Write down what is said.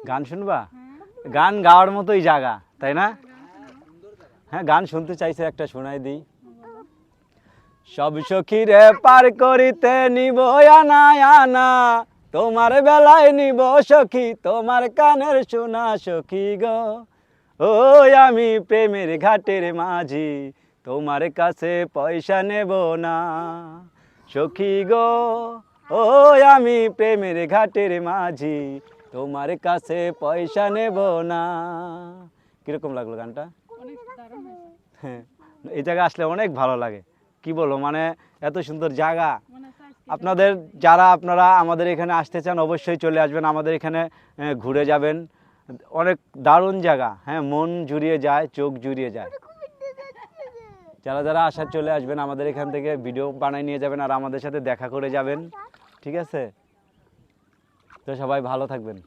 গান শুনবা? গান গাওয়ার মতোই জায়গা, তাই না? হ্যাঁ, গান শুনতে চাইছে, একটা শোনাই দিই। সব সখীরে পার করিতে নিব আনা আনা, তোমার বেলায় নিব সখী তোমার কানের শোনা সখী গো। ও আমি প্রেমের ঘাটের মাঝি, তোমার কাছে পয়সা নেব না সখী গো। ও আমি প্রেমের ঘাটের মাঝি, তোমার কাছে পয়সা নেব না। কিরকম লাগলো গানটা? হ্যাঁ, এই জায়গা আসলে অনেক ভালো লাগে। কি বলবো, মানে এত সুন্দর জায়গা। আপনারা আমাদের এখানে আসতে চান, অবশ্যই চলে আসবেন আমাদের এখানে, ঘুরে যাবেন। অনেক দারুণ জায়গা, হ্যাঁ, মন জুড়িয়ে যায়, চোখ জুড়িয়ে যায়। যারা আসার চলে আসবেন আমাদের এখান থেকে, ভিডিও বানাই নিয়ে যাবেন আর আমাদের সাথে দেখা করে যাবেন। ঠিক আছে, তো সবাই ভালো থাকবেন।